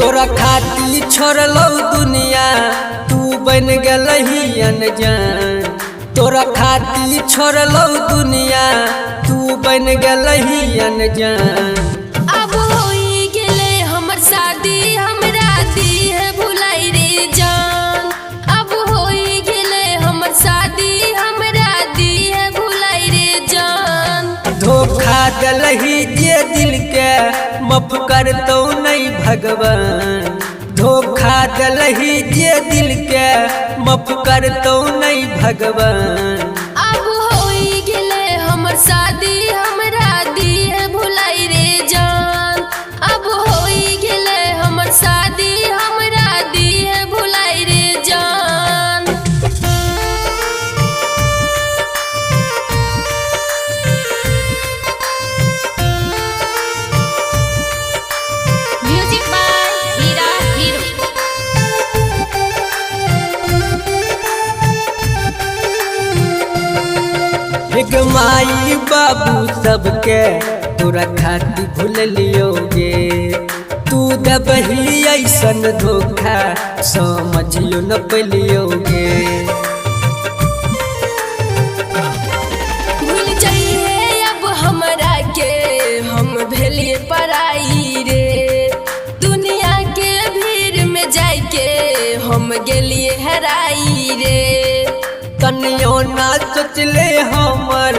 तोरा खातिर छोड़लो दुनिया तू बन गलही अनजान। तोरा खातिर छोड़लो दुनिया तू बन गलही अनजान। अब होई गेले हमर शादी हमरा दिए भुलाई रे जान। अब होई गेले हमर शादी हमरा दिए भुलाई रे जान। धोखा दलही जे दिल के माफ करतो नहीं भगवान। धोखा दलही जे दिल के माफ करतो नहीं भगवान। अब होई गेले हमर शादी हमरा दिए भुलाई रे जान। अब होई गेले हमर शादी हमरा दिए भुलाई रे जान। Music by Heera hero. एक माई बाबू सबके तोरा खातिर भूल लियोगे। तू दबही ऐसन धोखा समझियो न पलियोगे। भूल जाइए अब हमरा के हम भेलिए पराई रे। दुनिया के भीड़ में जाके हम गेलिए हराई रे। तनियो ना सोचले हमर,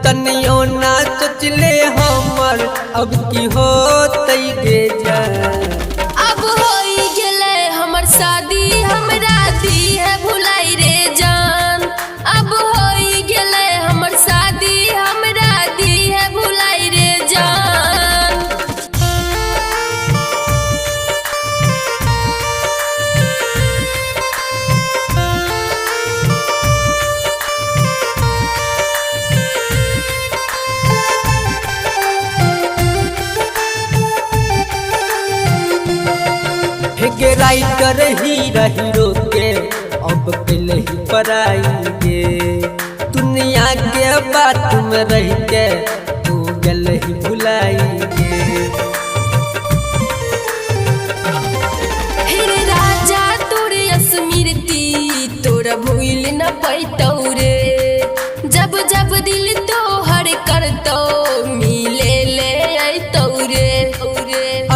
तनियो ना सोचले हमर, अब की होतै गे जान। अब होई गेले हमर शादी हमरा दिए भुलाई रे जान। अब होई गेले हमर शादी हमरा दिए भुलाई रे जान। के राइटर हीरा हीरो के अब पहले ही पराई गे। दुनिया के बात में रह के तू गल ही भुलाई गे। फिर राजा तोरे स्मृति तोरा भूल न पैतौ रे। जब जब दिल तोहर करतौ मिले ले अतौ रे।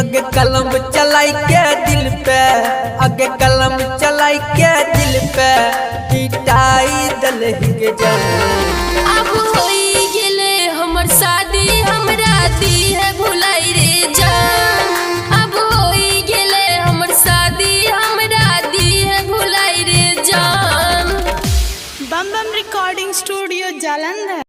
आगे कलम चलाई के दिल पे, आगे कलम चलाई के दिल पे पिटाई दलही गे जान। अब होई गेले हमर शादी हमरा दिए भुलाई रे जान। अब होई गेले हमर शादी हमरा दिए भुलाई रे जान। बम बम रिकॉर्डिंग स्टूडियो जालंधर।